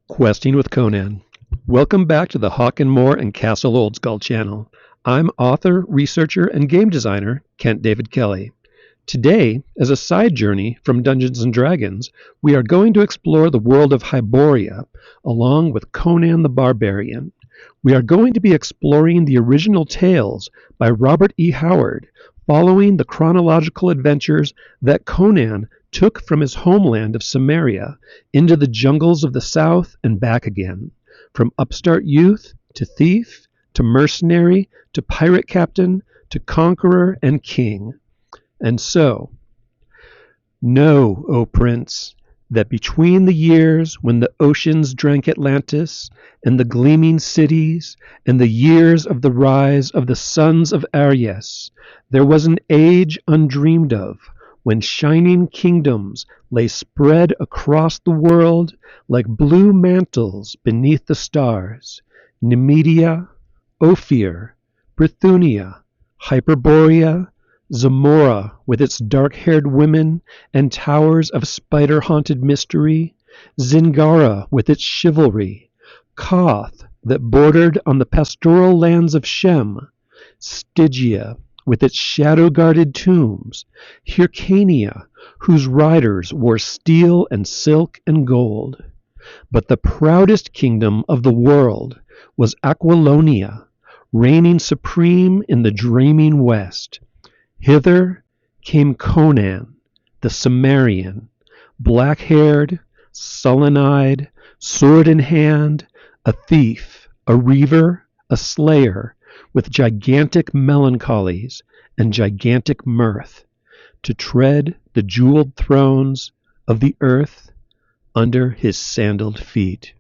Questing with Conan. Welcome back to the Hawk Moor and Castle Oldskull channel. I'm author, researcher, and game designer Kent David Kelly. Today, as a side journey from Dungeons & Dragons, we are going to explore the world of Hyboria, along with Conan the Barbarian. We are going to be exploring the original tales by Robert E. Howard, following the chronological adventures that Conan took from his homeland of Cimmeria into the jungles of the south and back again, from upstart youth to thief to mercenary to pirate captain to conqueror and king. And so, know, O Prince, that between the years when the oceans drank Atlantis, and the gleaming cities, and the years of the rise of the sons of Aries, there was an age undreamed of, when shining kingdoms lay spread across the world like blue mantles beneath the stars. Nemedia, Ophir, Brithunia, Hyperborea, Zamora with its dark-haired women and towers of spider-haunted mystery, Zingara with its chivalry, Koth that bordered on the pastoral lands of Shem, Stygia with its shadow-guarded tombs, Hyrcania, whose riders wore steel and silk and gold. But the proudest kingdom of the world was Aquilonia, reigning supreme in the dreaming west. Hither came Conan, the Cimmerian, black-haired, sullen-eyed, sword in hand, a thief, a reaver, a slayer, with gigantic melancholies and gigantic mirth, to tread the jeweled thrones of the earth under his sandaled feet.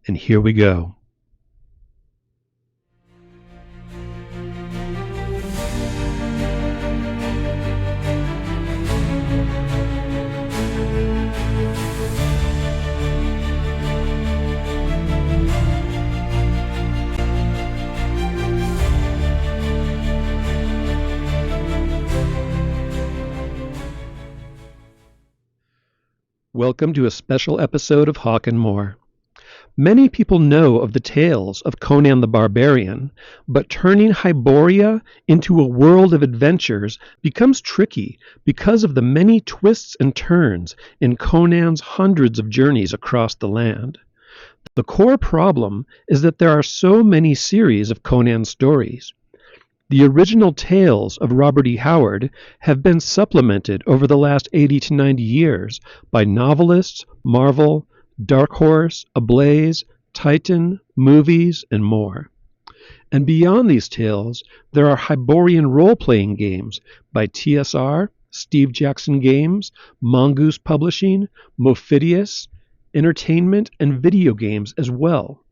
And here we go. Welcome to a special episode of Hawk and Moor. Many people know of the tales of Conan the Barbarian, but turning Hyboria into a world of adventures becomes tricky because of the many twists and turns in Conan's hundreds of journeys across the land. The core problem is that there are so many series of Conan stories. The original tales of Robert E. Howard have been supplemented over the last 80 to 90 years by novelists, Marvel, Dark Horse, Ablaze, Titan, movies, and more. And beyond these tales, there are Hyborian role-playing games by TSR, Steve Jackson Games, Mongoose Publishing, Mophidius, Entertainment, and video games as well.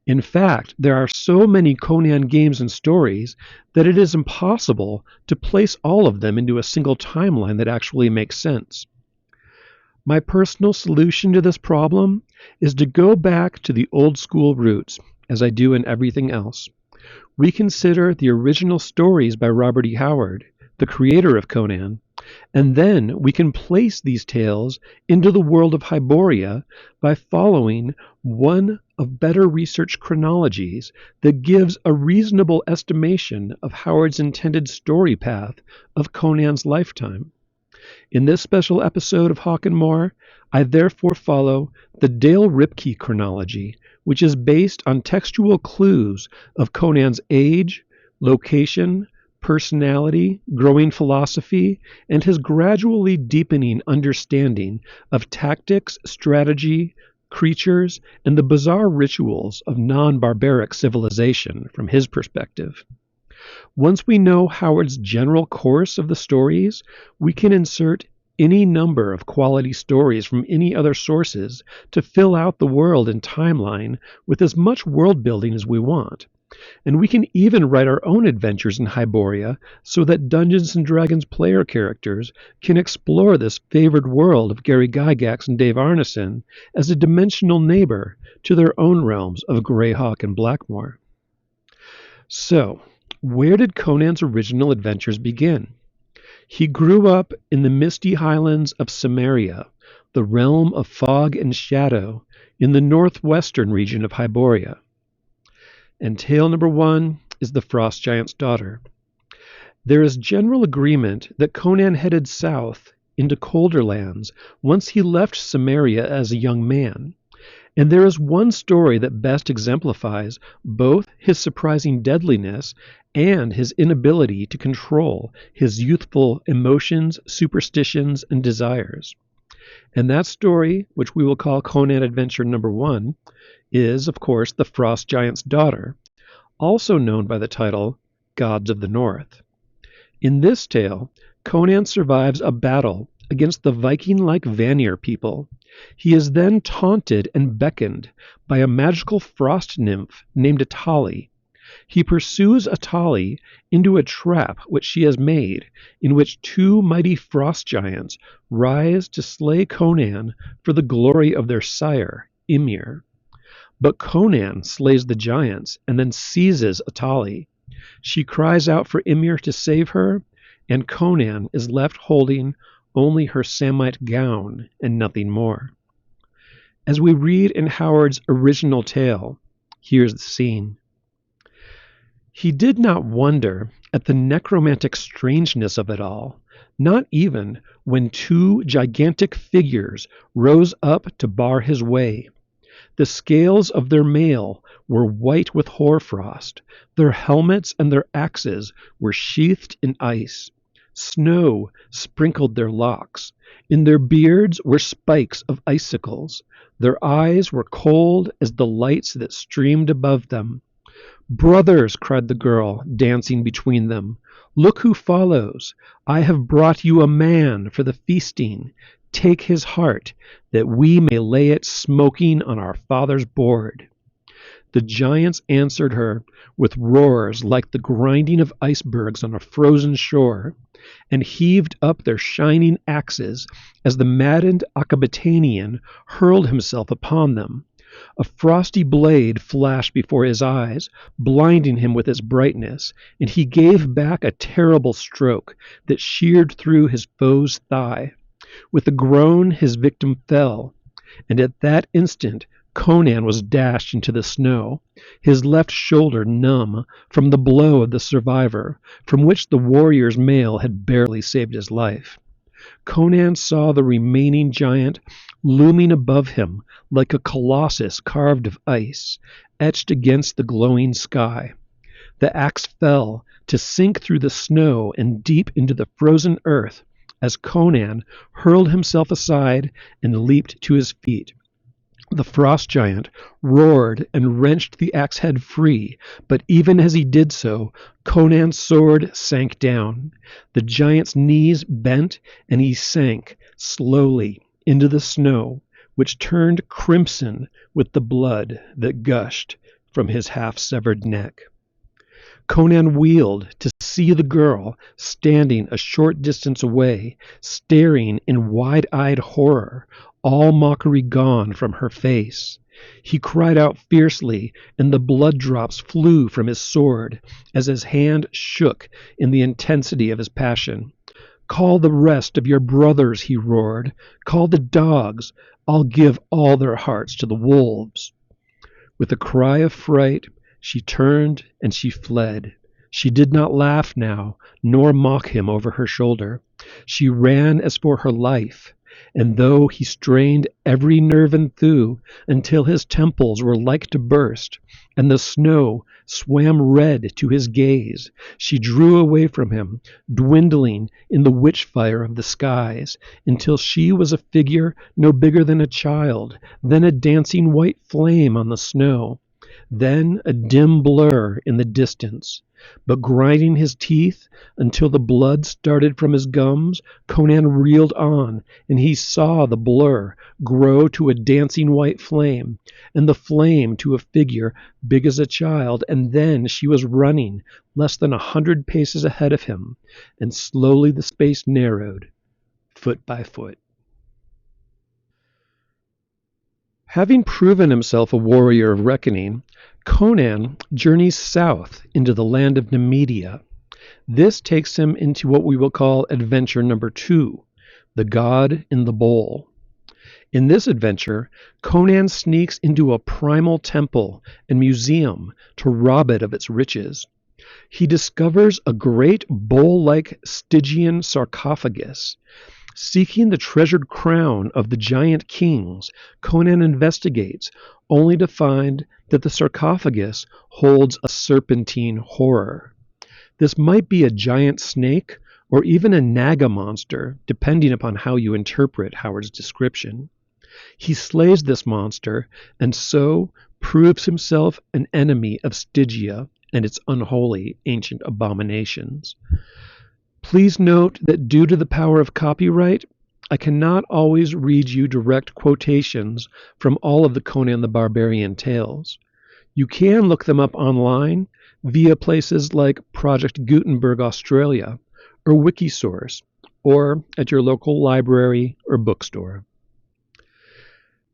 In fact, there are so many Conan games and stories that it is impossible to place all of them into a single timeline that actually makes sense. My personal solution to this problem is to go back to the old school roots, as I do in everything else. Reconsider the original stories by Robert E. Howard, the creator of Conan, and then we can place these tales into the world of Hyboria by following one of better research chronologies that gives a reasonable estimation of Howard's intended story path of Conan's lifetime. In this special episode of Hawk and Moor, I therefore follow the Dale Ripke chronology, which is based on textual clues of Conan's age, location, personality, growing philosophy, and his gradually deepening understanding of tactics, strategy, creatures, and the bizarre rituals of non-barbaric civilization from his perspective. Once we know Howard's general course of the stories, we can insert any number of quality stories from any other sources to fill out the world and timeline with as much world building as we want. And we can even write our own adventures in Hyboria so that Dungeons & Dragons player characters can explore this favored world of Gary Gygax and Dave Arneson as a dimensional neighbor to their own realms of Greyhawk and Blackmoor. So, where did Conan's original adventures begin? He grew up in the misty highlands of Cimmeria, the realm of fog and shadow, in the northwestern region of Hyboria. And tale number 1 is the Frost Giant's Daughter. There is general agreement that Conan headed south into colder lands once he left Cimmeria as a young man, and there is one story that best exemplifies both his surprising deadliness and his inability to control his youthful emotions, superstitions, and desires. And that story, which we will call Conan Adventure number 1, is, of course, the Frost Giant's Daughter, also known by the title Gods of the North. In this tale, Conan survives a battle against the Viking-like Vanir people. He is then taunted and beckoned by a magical frost nymph named Atali. He pursues Atali into a trap which she has made, in which 2 mighty frost giants rise to slay Conan for the glory of their sire, Ymir. But Conan slays the giants and then seizes Atali. She cries out for Ymir to save her, and Conan is left holding only her samite gown and nothing more. As we read in Howard's original tale, here's the scene. He did not wonder at the necromantic strangeness of it all, not even when 2 gigantic figures rose up to bar his way. The scales of their mail were white with hoarfrost. Their helmets and their axes were sheathed in ice. Snow sprinkled their locks. In their beards were spikes of icicles. Their eyes were cold as the lights that streamed above them. "Brothers," cried the girl, dancing between them, "look who follows. I have brought you a man for the feasting. Take his heart, that we may lay it smoking on our father's board." The giants answered her with roars like the grinding of icebergs on a frozen shore, and heaved up their shining axes as the maddened Akabitanian hurled himself upon them. A frosty blade flashed before his eyes, blinding him with its brightness, and he gave back a terrible stroke that sheared through his foe's thigh. With a groan his victim fell, and at that instant Conan was dashed into the snow, his left shoulder numb from the blow of the survivor, from which the warrior's mail had barely saved his life. Conan saw the remaining giant looming above him like a colossus carved of ice, etched against the glowing sky. The axe fell to sink through the snow and deep into the frozen earth as Conan hurled himself aside and leaped to his feet. The frost giant roared and wrenched the axe head free, but even as he did so, Conan's sword sank down. The giant's knees bent, and he sank slowly into the snow, which turned crimson with the blood that gushed from his half-severed neck. Conan wheeled to see the girl standing a short distance away, staring in wide-eyed horror, all mockery gone from her face. He cried out fiercely, and the blood drops flew from his sword as his hand shook in the intensity of his passion. "Call the rest of your brothers," he roared. "Call the dogs. I'll give all their hearts to the wolves." With a cry of fright, she turned and she fled. She did not laugh now, nor mock him over her shoulder. She ran as for her life, and though he strained every nerve and thew until his temples were like to burst, and the snow swam red to his gaze, she drew away from him, dwindling in the witch-fire of the skies, until she was a figure no bigger than a child, then a dancing white flame on the snow, then a dim blur in the distance. But grinding his teeth until the blood started from his gums, Conan reeled on, and he saw the blur grow to a dancing white flame, and the flame to a figure big as a child, and then she was running less than 100 paces ahead of him, and slowly the space narrowed, foot by foot. Having proven himself a warrior of reckoning, Conan journeys south into the land of Nemedia. This takes him into what we will call adventure number 2, the God in the Bowl. In this adventure, Conan sneaks into a primal temple and museum to rob it of its riches. He discovers a great bowl-like Stygian sarcophagus. Seeking the treasured crown of the giant kings, Conan investigates, only to find that the sarcophagus holds a serpentine horror. This might be a giant snake or even a naga monster, depending upon how you interpret Howard's description. He slays this monster and so proves himself an enemy of Stygia and its unholy ancient abominations. Please note that due to the power of copyright, I cannot always read you direct quotations from all of the Conan the Barbarian tales. You can look them up online via places like Project Gutenberg Australia or Wikisource, or at your local library or bookstore.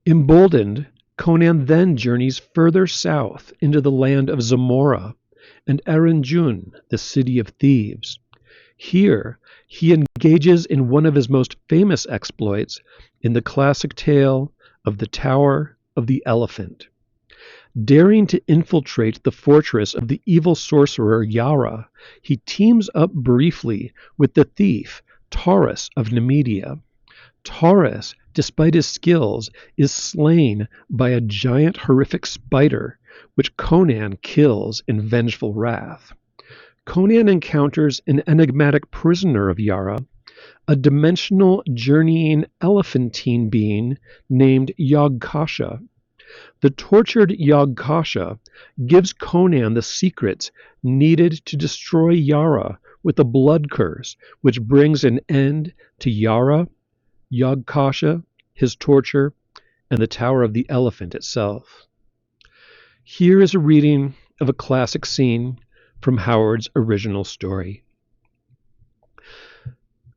Emboldened, Conan then journeys further south into the land of Zamora and Eranjun, the city of thieves. Here, he engages in one of his most famous exploits in the classic tale of the Tower of the Elephant. Daring to infiltrate the fortress of the evil sorcerer Yara, he teams up briefly with the thief Taurus of Nemedia. Taurus, despite his skills, is slain by a giant horrific spider, which Conan kills in vengeful wrath. Conan encounters an enigmatic prisoner of Yara, a dimensional journeying elephantine being named Yogkasha. The tortured Yogkasha gives Conan the secrets needed to destroy Yara with a blood curse, which brings an end to Yara, Yogkasha, his torture, and the Tower of the Elephant itself. Here is a reading of a classic scene from Howard's original story.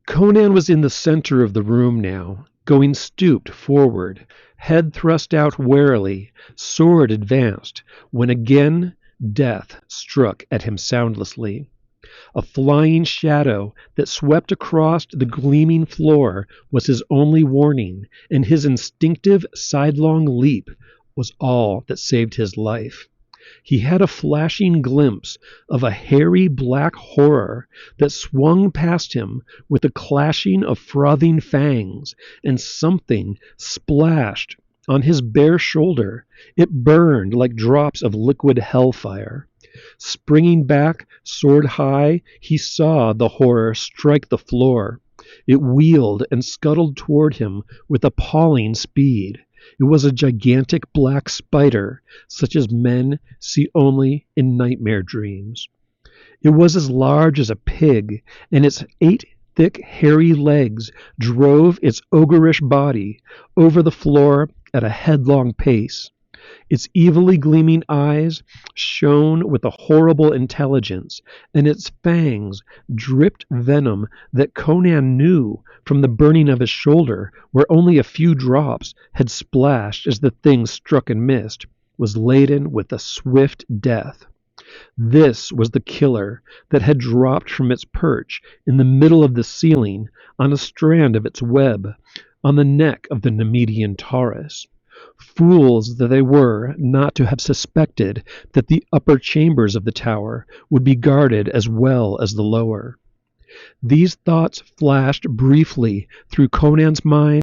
Conan was in the center of the room now, going stooped forward, head thrust out warily, sword advanced, when again death struck at him soundlessly. A flying shadow that swept across the gleaming floor was his only warning, and his instinctive sidelong leap was all that saved his life. He had a flashing glimpse of a hairy black horror that swung past him with a clashing of frothing fangs, and something splashed on his bare shoulder. It burned like drops of liquid hellfire. Springing back, sword high, he saw the horror strike the floor. It wheeled and scuttled toward him with appalling speed. It was a gigantic black spider, such as men see only in nightmare dreams. It was as large as a pig, and its 8 thick, hairy legs drove its ogreish body over the floor at a headlong pace. Its evilly gleaming eyes shone with a horrible intelligence, and its fangs dripped venom that Conan knew from the burning of his shoulder, where only a few drops had splashed as the thing struck and missed, was laden with a swift death. This was the killer that had dropped from its perch in the middle of the ceiling on a strand of its web, on the neck of the Nemedian Taurus. Fools that they were not to have suspected that the upper chambers of the tower would be guarded as well as the lower. These thoughts flashed briefly through Conan's mind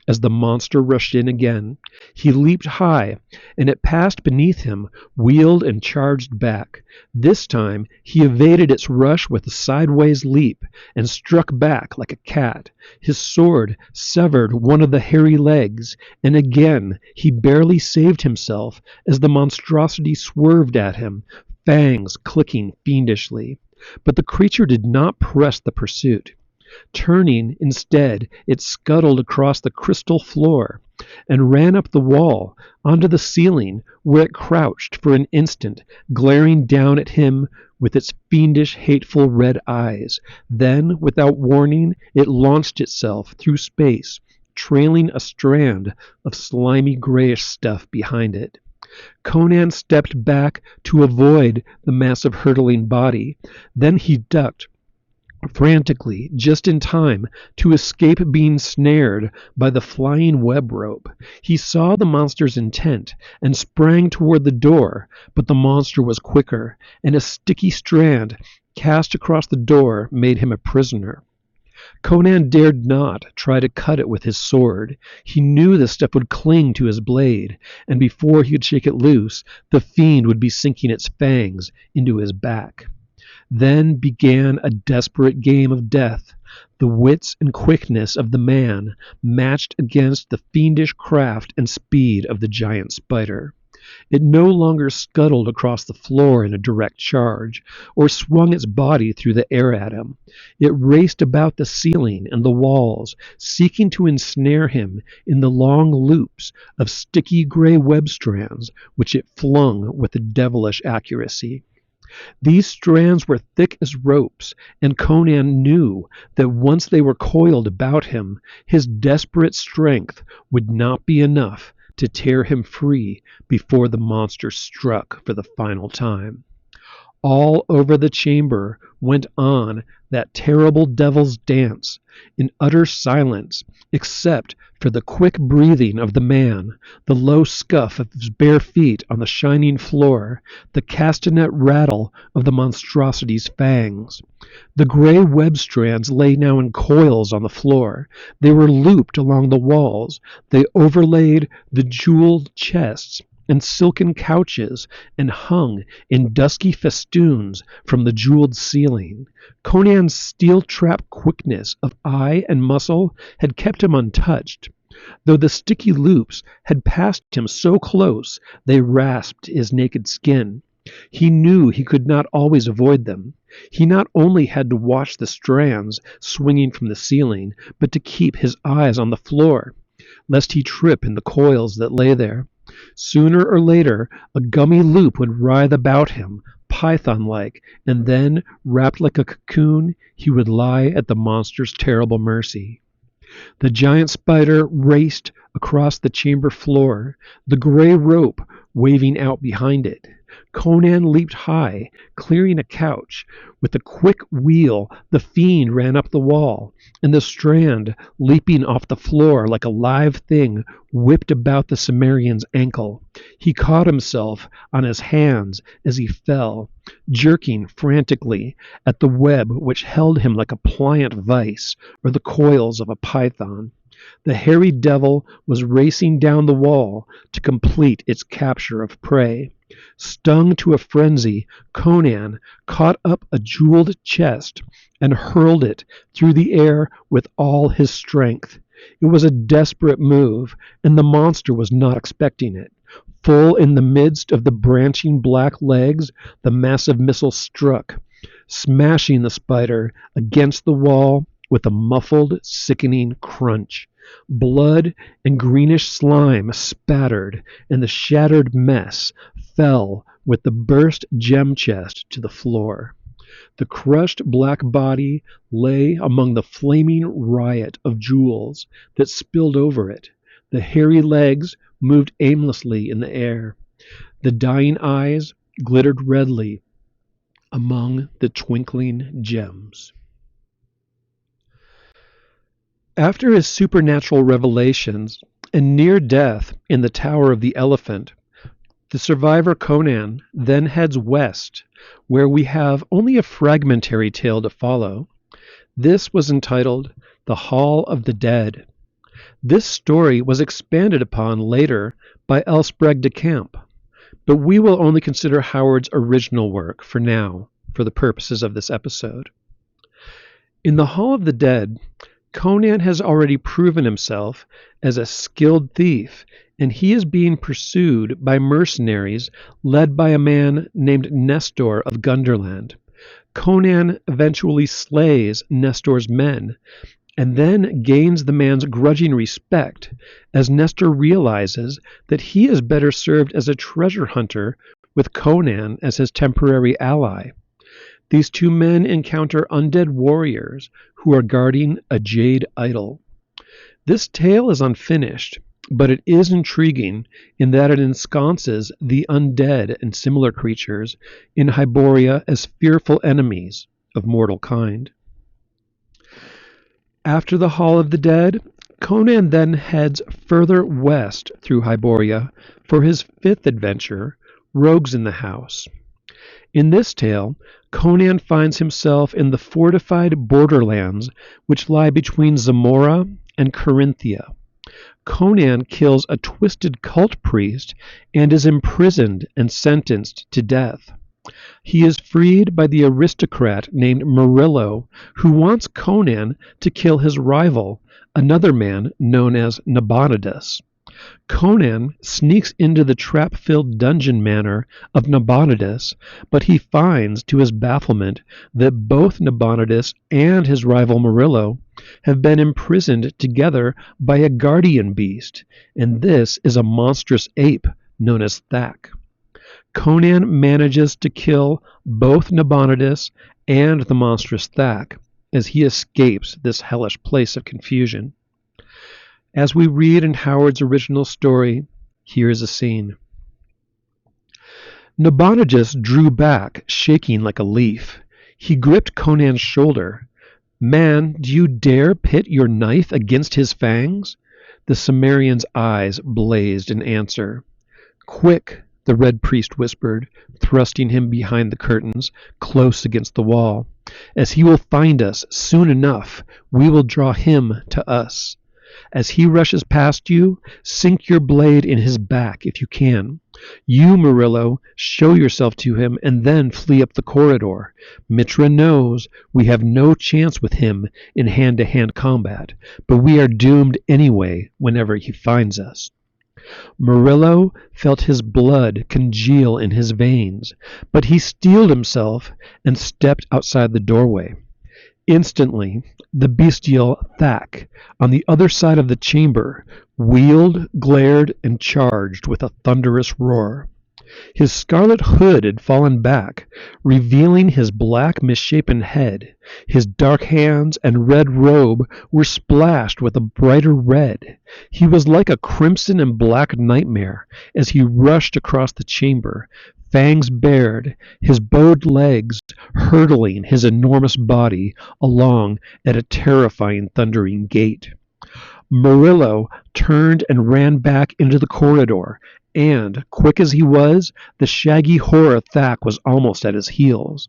as the monster rushed in again. He leaped high, and it passed beneath him, wheeled and charged back. This time he evaded its rush with a sideways leap and struck back like a cat. His sword severed one of the hairy legs, and again he barely saved himself as the monstrosity swerved at him, fangs clicking fiendishly. But the creature did not press the pursuit. Turning, instead, it scuttled across the crystal floor and ran up the wall onto the ceiling, where it crouched for an instant, glaring down at him with its fiendish, hateful red eyes. Then, without warning, it launched itself through space, trailing a strand of slimy grayish stuff behind it. Conan stepped back to avoid the massive hurtling body. Then he ducked, frantically, just in time to escape being snared by the flying web rope. He saw the monster's intent and sprang toward the door, but the monster was quicker, and a sticky strand cast across the door made him a prisoner. Conan dared not try to cut it with his sword. He knew the stuff would cling to his blade, and before he could shake it loose, the fiend would be sinking its fangs into his back. Then began a desperate game of death, the wits and quickness of the man matched against the fiendish craft and speed of the giant spider. It no longer scuttled across the floor in a direct charge, or swung its body through the air at him. It raced about the ceiling and the walls, seeking to ensnare him in the long loops of sticky gray web strands which it flung with a devilish accuracy. These strands were thick as ropes, and Conan knew that once they were coiled about him, his desperate strength would not be enough to tear him free before the monster struck for the final time. All over the chamber went on that terrible devil's dance in utter silence, except for the quick breathing of the man, the low scuff of his bare feet on the shining floor, the castanet rattle of the monstrosity's fangs. The gray web strands lay now in coils on the floor. They were looped along the walls. They overlaid the jeweled chests and silken couches, and hung in dusky festoons from the jeweled ceiling. Conan's steel-trap quickness of eye and muscle had kept him untouched, though the sticky loops had passed him so close they rasped his naked skin. He knew he could not always avoid them. He not only had to watch the strands swinging from the ceiling, but to keep his eyes on the floor, lest he trip in the coils that lay there. Sooner or later, a gummy loop would writhe about him, python-like, and then, wrapped like a cocoon, he would lie at the monster's terrible mercy. The giant spider raced across the chamber floor, the gray rope waving out behind it. Conan leaped high, clearing a couch. With a quick wheel, the fiend ran up the wall, and the strand, leaping off the floor like a live thing, whipped about the Cimmerian's ankle. He caught himself on his hands as he fell, jerking frantically at the web which held him like a pliant vice or the coils of a python. The hairy devil was racing down the wall to complete its capture of prey. Stung to a frenzy, Conan caught up a jeweled chest and hurled it through the air with all his strength. It was a desperate move, and the monster was not expecting it. Full in the midst of the branching black legs, the massive missile struck, smashing the spider against the wall with a muffled, sickening crunch. Blood and greenish slime spattered, and the shattered mess fell with the burst gem chest to the floor. The crushed black body lay among the flaming riot of jewels that spilled over it. The hairy legs moved aimlessly in the air. The dying eyes glittered redly among the twinkling gems. After his supernatural revelations and near death in the Tower of the Elephant, the survivor Conan then heads west, where we have only a fragmentary tale to follow. This was entitled The Hall of the Dead. This story was expanded upon later by Elsbreg de Camp, but we will only consider Howard's original work for now, for the purposes of this episode. In The Hall of the Dead, Conan has already proven himself as a skilled thief, and he is being pursued by mercenaries led by a man named Nestor of Gunderland. Conan eventually slays Nestor's men, and then gains the man's grudging respect as Nestor realizes that he is better served as a treasure hunter with Conan as his temporary ally. These two men encounter undead warriors who are guarding a jade idol. This tale is unfinished, but it is intriguing in that it ensconces the undead and similar creatures in Hyboria as fearful enemies of mortal kind. After the Hall of the Dead, Conan then heads further west through Hyboria for his fifth adventure, Rogues in the House. In this tale, Conan finds himself in the fortified borderlands which lie between Zamora and Carinthia. Conan kills a twisted cult priest and is imprisoned and sentenced to death. He is freed by the aristocrat named Murillo, who wants Conan to kill his rival, another man known as Nabonidus. Conan sneaks into the trap-filled dungeon manor of Nabonidus, but he finds, to his bafflement, that both Nabonidus and his rival Murillo have been imprisoned together by a guardian beast, and this is a monstrous ape known as Thak. Conan manages to kill both Nabonidus and the monstrous Thak as he escapes this hellish place of confusion. As we read in Howard's original story, here is a scene. Nabonidus drew back, shaking like a leaf. He gripped Conan's shoulder. "Man, do you dare pit your knife against his fangs?" The Cimmerian's eyes blazed in answer. "Quick," the Red Priest whispered, thrusting him behind the curtains, close against the wall. "As he will find us soon enough, we will draw him to us. As he rushes past you, sink your blade in his back if you can. You, Murillo, show yourself to him and then flee up the corridor. Mitra knows we have no chance with him in hand-to-hand combat, but we are doomed anyway whenever he finds us." Murillo felt his blood congeal in his veins, but he steeled himself and stepped outside the doorway. Instantly, the bestial Thak, on the other side of the chamber, wheeled, glared, and charged with a thunderous roar. His scarlet hood had fallen back, revealing his black, misshapen head. His dark hands and red robe were splashed with a brighter red. He was like a crimson and black nightmare as he rushed across the chamber, fangs bared, his bowed legs hurtling his enormous body along at a terrifying thundering gait. Murillo turned and ran back into the corridor, and, quick as he was, the shaggy horror Thak was almost at his heels.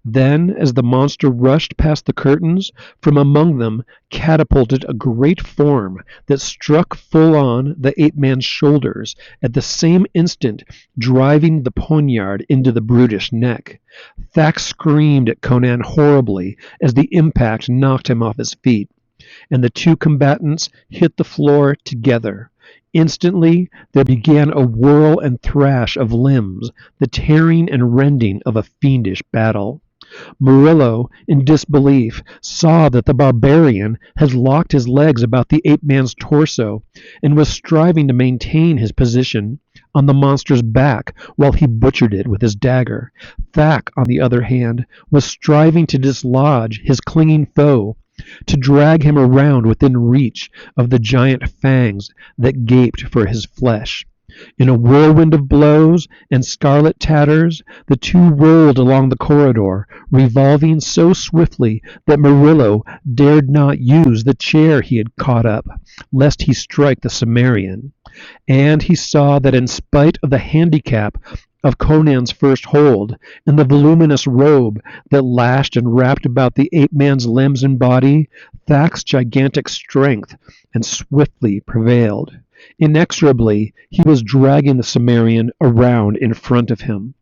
Then, as the monster rushed past the curtains, from among them catapulted a great form that struck full on the ape-man's shoulders, at the same instant driving the poniard into the brutish neck. Thak screamed at Conan horribly as the impact knocked him off his feet, and the two combatants hit the floor together. Instantly, there began a whirl and thrash of limbs, the tearing and rending of a fiendish battle. Murillo, in disbelief, saw that the barbarian had locked his legs about the ape-man's torso and was striving to maintain his position on the monster's back while he butchered it with his dagger. Thak, on the other hand, was striving to dislodge his clinging foe, to drag him around within reach of the giant fangs that gaped for his flesh. In a whirlwind of blows and scarlet tatters, the two rolled along the corridor, revolving so swiftly that Murillo dared not use the chair he had caught up, lest he strike the Cimmerian. And he saw that in spite of the handicap of Conan's first hold, and the voluminous robe that lashed and wrapped about the ape-man's limbs and body, Thak's gigantic strength and swiftly prevailed. Inexorably, he was dragging the Cimmerian around in front of him.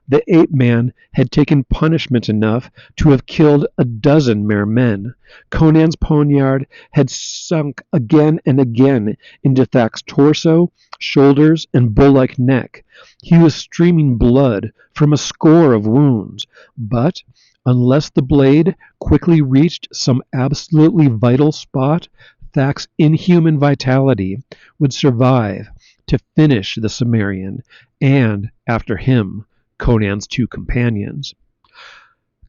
The ape-man had taken punishment enough to have killed a dozen mere men. Conan's poniard had sunk again and again into Thak's torso, shoulders, and bull-like neck. He was streaming blood from a score of wounds, but unless the blade quickly reached some absolutely vital spot, Thak's inhuman vitality would survive to finish the Cimmerian, and, after him, Conan's two companions.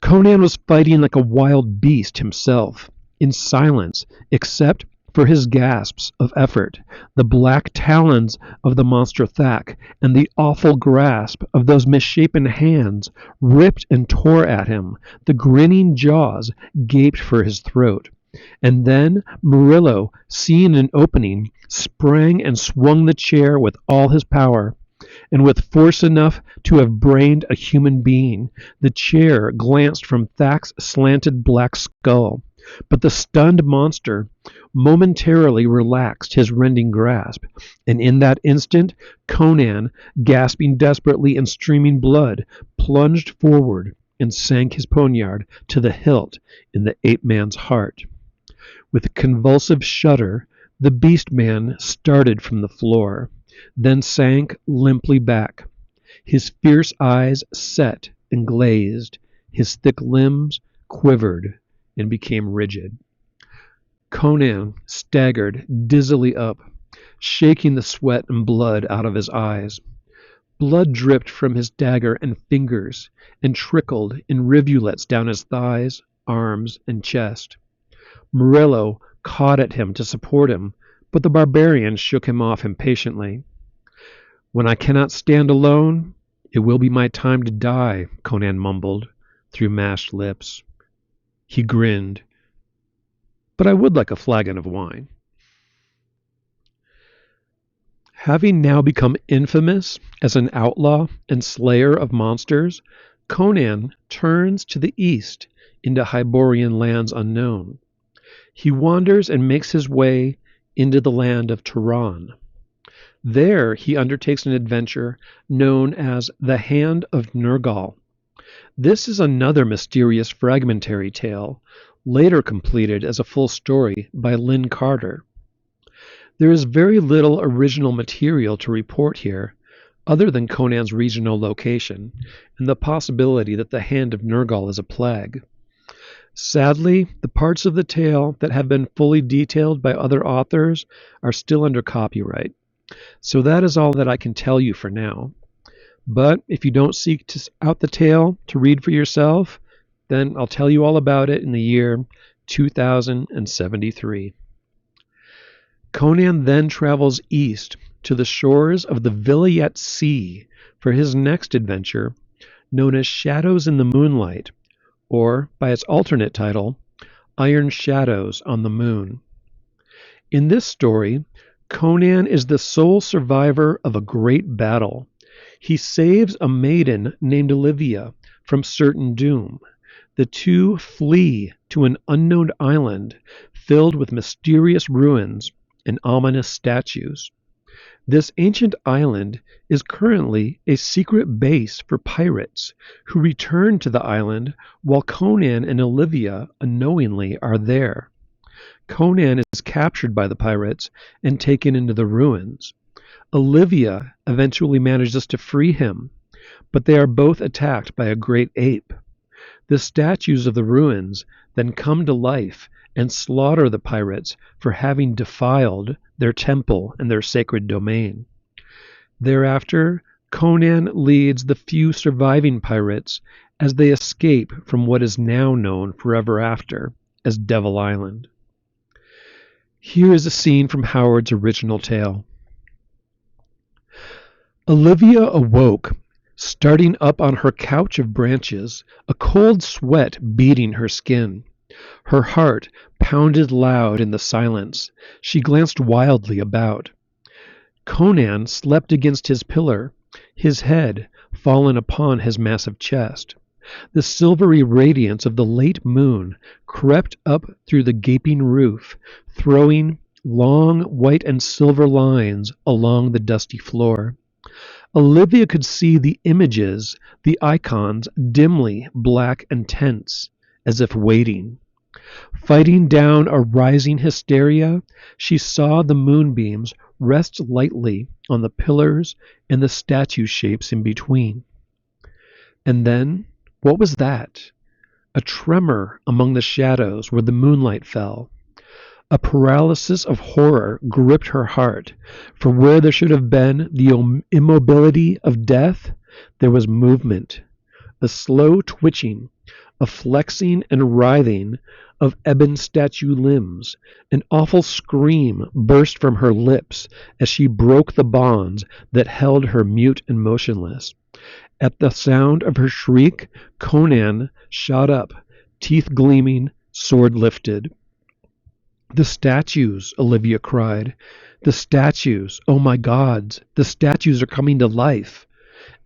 Conan was fighting like a wild beast himself, in silence, except for his gasps of effort, the black talons of the monster Thak, and the awful grasp of those misshapen hands ripped and tore at him. The grinning jaws gaped for his throat. And then Murillo, seeing an opening, sprang and swung the chair with all his power. And with force enough to have brained a human being, the chair glanced from Thak's slanted black skull. But the stunned monster momentarily relaxed his rending grasp, and in that instant Conan, gasping desperately and streaming blood, plunged forward and sank his poniard to the hilt in the ape-man's heart. With a convulsive shudder, the beast-man started from the floor, then sank limply back. His fierce eyes set and glazed, his thick limbs quivered and became rigid. Conan staggered dizzily up, shaking the sweat and blood out of his eyes. Blood dripped from his dagger and fingers and trickled in rivulets down his thighs, arms, and chest. Murillo caught at him to support him, but the barbarian shook him off impatiently. "When I cannot stand alone, it will be my time to die," Conan mumbled through mashed lips. He grinned. "But I would like a flagon of wine." Having now become infamous as an outlaw and slayer of monsters, Conan turns to the east into Hyborian lands unknown. He wanders and makes his way into the land of Turan. There he undertakes an adventure known as the Hand of Nergal. This is another mysterious fragmentary tale, later completed as a full story by Lynn Carter. There is very little original material to report here, other than Conan's regional location, and the possibility that the Hand of Nergal is a plague. Sadly, the parts of the tale that have been fully detailed by other authors are still under copyright. So that is all that I can tell you for now. But if you don't seek out the tale to read for yourself, then I'll tell you all about it in the year 2073. Conan then travels east to the shores of the Vilayet Sea for his next adventure, known as Shadows in the Moonlight, or by its alternate title, Iron Shadows on the Moon. In this story, Conan is the sole survivor of a great battle. He saves a maiden named Olivia from certain doom. The two flee to an unknown island filled with mysterious ruins and ominous statues. This ancient island is currently a secret base for pirates who return to the island while Conan and Olivia unknowingly are there. Conan is captured by the pirates and taken into the ruins. Olivia eventually manages to free him, but they are both attacked by a great ape. The statues of the ruins then come to life and slaughter the pirates for having defiled their temple and their sacred domain. Thereafter, Conan leads the few surviving pirates as they escape from what is now known forever after as Devil Island. Here is a scene from Howard's original tale. Olivia awoke, starting up on her couch of branches, a cold sweat beading her skin. Her heart pounded loud in the silence. She glanced wildly about. Conan slept against his pillar, his head fallen upon his massive chest. The silvery radiance of the late moon crept up through the gaping roof, throwing long white and silver lines along the dusty floor. Olivia could see the images, the icons, dimly black and tense, as if waiting. Fighting down a rising hysteria, she saw the moonbeams rest lightly on the pillars and the statue shapes in between. And then, what was that? A tremor among the shadows where the moonlight fell. A paralysis of horror gripped her heart, for where there should have been the immobility of death, there was movement, a slow twitching, a flexing and writhing of ebon statue limbs. An awful scream burst from her lips as she broke the bonds that held her mute and motionless. At the sound of her shriek, Conan shot up, teeth gleaming, sword lifted. "The statues!" Olivia cried. "The statues! Oh my gods! The statues are coming to life!"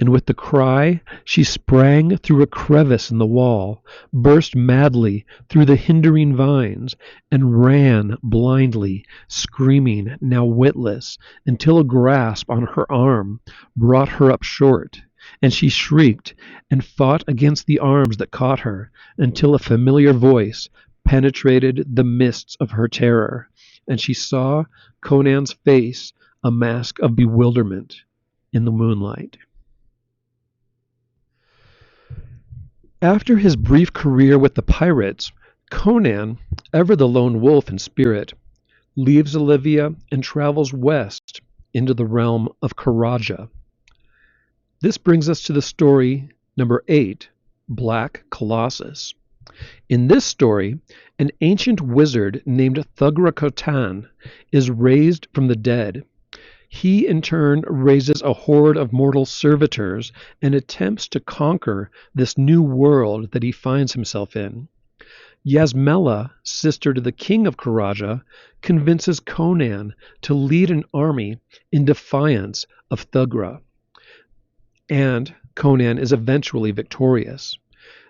And with the cry she sprang through a crevice in the wall, burst madly through the hindering vines, and ran blindly, screaming, now witless, until a grasp on her arm brought her up short, and she shrieked and fought against the arms that caught her, until a familiar voice penetrated the mists of her terror, and she saw Conan's face, a mask of bewilderment, in the moonlight. After his brief career with the pirates, Conan, ever the lone wolf in spirit, leaves Olivia and travels west into the realm of Karaja. This brings us to the story number 8, Black Colossus. In this story, an ancient wizard named Thugra Khotan is raised from the dead. He, in turn, raises a horde of mortal servitors and attempts to conquer this new world that he finds himself in. Yasmela, sister to the king of Karaja, convinces Conan to lead an army in defiance of Thugra, and Conan is eventually victorious.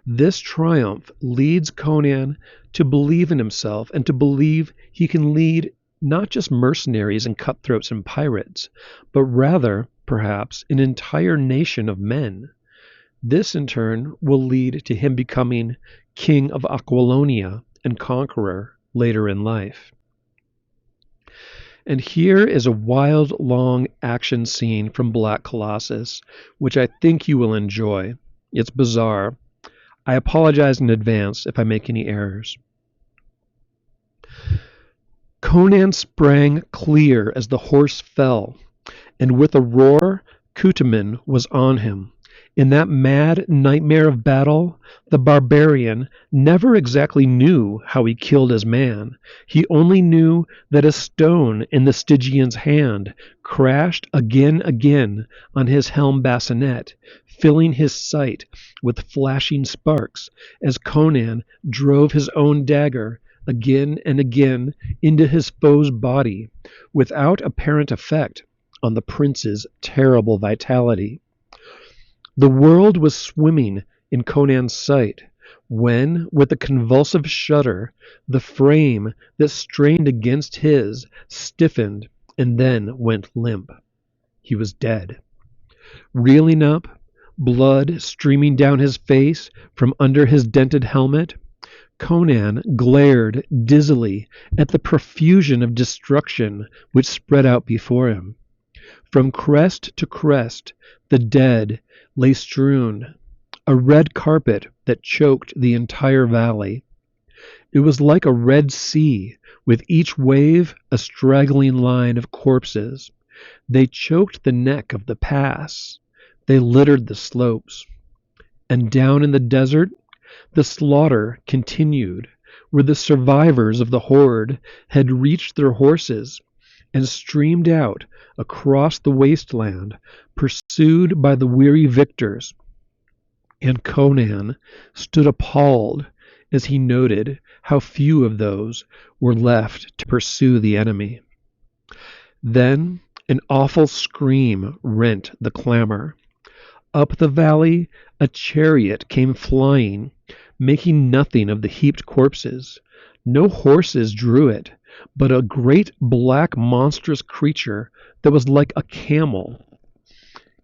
This triumph leads Conan to believe in himself and to believe he can lead not just mercenaries and cutthroats and pirates, but rather, perhaps, an entire nation of men. This, in turn, will lead to him becoming king of Aquilonia and conqueror later in life. And here is a wild, long action scene from Black Colossus, which I think you will enjoy. It's bizarre. I apologize in advance if I make any errors. Conan sprang clear as the horse fell, and with a roar, Cutamin was on him. In that mad nightmare of battle, the barbarian never exactly knew how he killed his man. He only knew that a stone in the Stygian's hand crashed again on his helm bassinet, filling his sight with flashing sparks as Conan drove his own dagger again and again into his foe's body, without apparent effect on the prince's terrible vitality. The world was swimming in Conan's sight when, with a convulsive shudder, the frame that strained against his stiffened and then went limp. He was dead. Reeling up, blood streaming down his face from under his dented helmet, Conan glared dizzily at the profusion of destruction which spread out before him. From crest to crest, the dead lay strewn, a red carpet that choked the entire valley. It was like a red sea, with each wave a straggling line of corpses. They choked the neck of the pass. They littered the slopes. And down in the desert, the slaughter continued, where the survivors of the horde had reached their horses and streamed out across the wasteland, pursued by the weary victors. And Conan stood appalled as he noted how few of those were left to pursue the enemy. Then an awful scream rent the clamor. Up the valley, a chariot came flying, making nothing of the heaped corpses. No horses drew it, but a great black monstrous creature that was like a camel.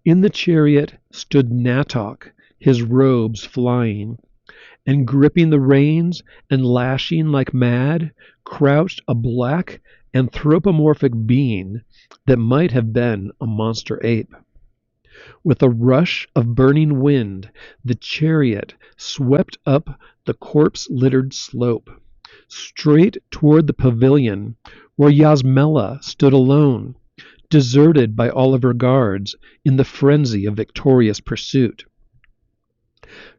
In the chariot stood Natok, his robes flying, and gripping the reins and lashing like mad, crouched a black anthropomorphic being that might have been a monster ape. With a rush of burning wind, the chariot swept up the corpse-littered slope, straight toward the pavilion where Yasmela stood alone, deserted by all of her guards in the frenzy of victorious pursuit.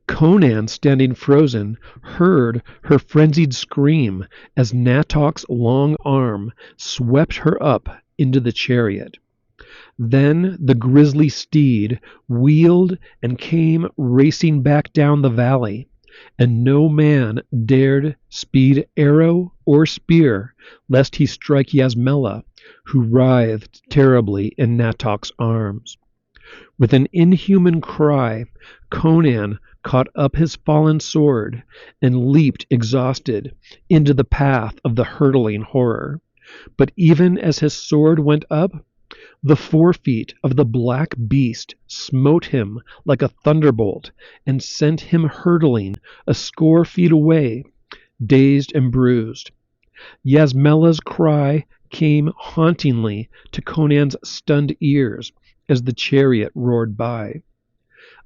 Conan, standing frozen, heard her frenzied scream as Natok's long arm swept her up into the chariot. Then the grisly steed wheeled and came racing back down the valley, and no man dared speed arrow or spear, lest he strike Yasmela, who writhed terribly in Natok's arms. With an inhuman cry, Conan caught up his fallen sword and leaped exhausted into the path of the hurtling horror. But even as his sword went up, the forefeet of the black beast smote him like a thunderbolt and sent him hurtling a score feet away, dazed and bruised. Yasmela's cry came hauntingly to Conan's stunned ears as the chariot roared by.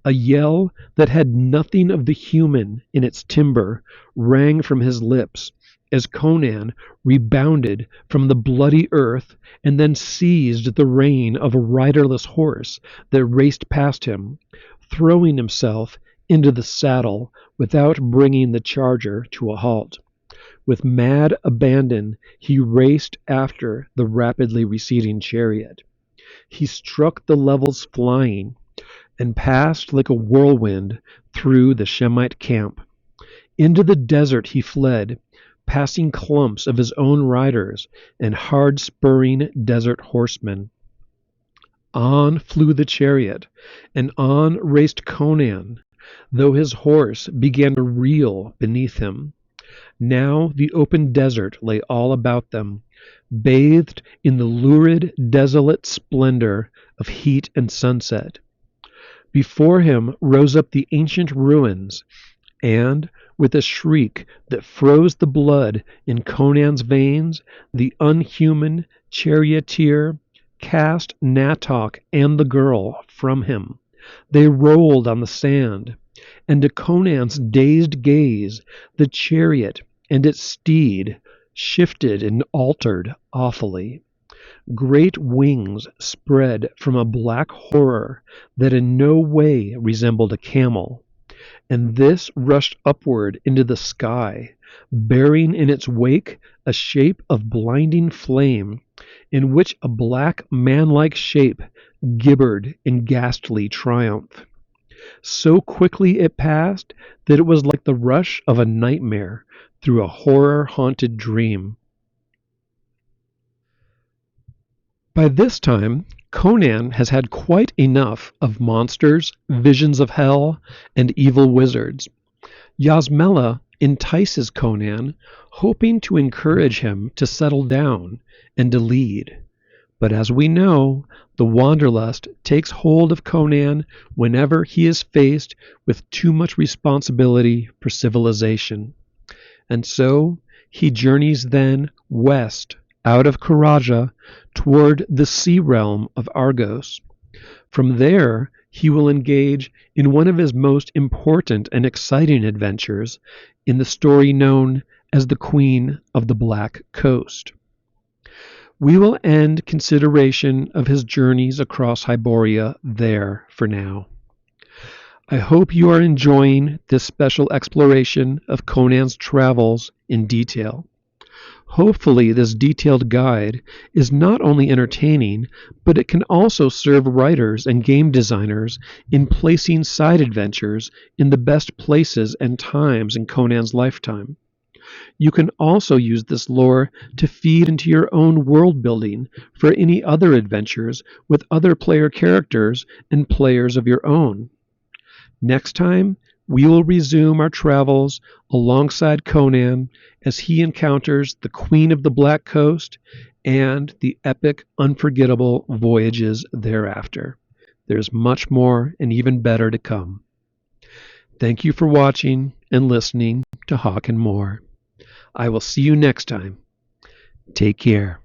A yell that had nothing of the human in its timbre rang from his lips as Conan rebounded from the bloody earth and then seized the rein of a riderless horse that raced past him, throwing himself into the saddle without bringing the charger to a halt. With mad abandon, he raced after the rapidly receding chariot. He struck the levels flying and passed like a whirlwind through the Shemite camp. Into the desert he fled, passing clumps of his own riders and hard-spurring desert horsemen. On flew the chariot, and on raced Conan, though his horse began to reel beneath him. Now the open desert lay all about them, bathed in the lurid, desolate splendor of heat and sunset. Before him rose up the ancient ruins, and, with a shriek that froze the blood in Conan's veins, the unhuman charioteer cast Natok and the girl from him. They rolled on the sand, and to Conan's dazed gaze, the chariot and its steed shifted and altered awfully. Great wings spread from a black horror that in no way resembled a camel, and this rushed upward into the sky, bearing in its wake a shape of blinding flame, in which a black man-like shape gibbered in ghastly triumph. So quickly it passed that it was like the rush of a nightmare through a horror-haunted dream. By this time, Conan has had quite enough of monsters, visions of hell, and evil wizards. Yasmela entices Conan, hoping to encourage him to settle down and to lead. But as we know, the wanderlust takes hold of Conan whenever he is faced with too much responsibility for civilization. And so he journeys then west out of Karaja toward the sea realm of Argos. From there, he will engage in one of his most important and exciting adventures in the story known as the Queen of the Black Coast. We will end consideration of his journeys across Hyboria there for now. I hope you are enjoying this special exploration of Conan's travels in detail. Hopefully this detailed guide is not only entertaining, but it can also serve writers and game designers in placing side adventures in the best places and times in Conan's lifetime. You can also use this lore to feed into your own world building for any other adventures with other player characters and players of your own. Next time, we will resume our travels alongside Conan as he encounters the Queen of the Black Coast and the epic, unforgettable voyages thereafter. There's much more and even better to come. Thank you for watching and listening to Hawk Moor. I will see you next time. Take care.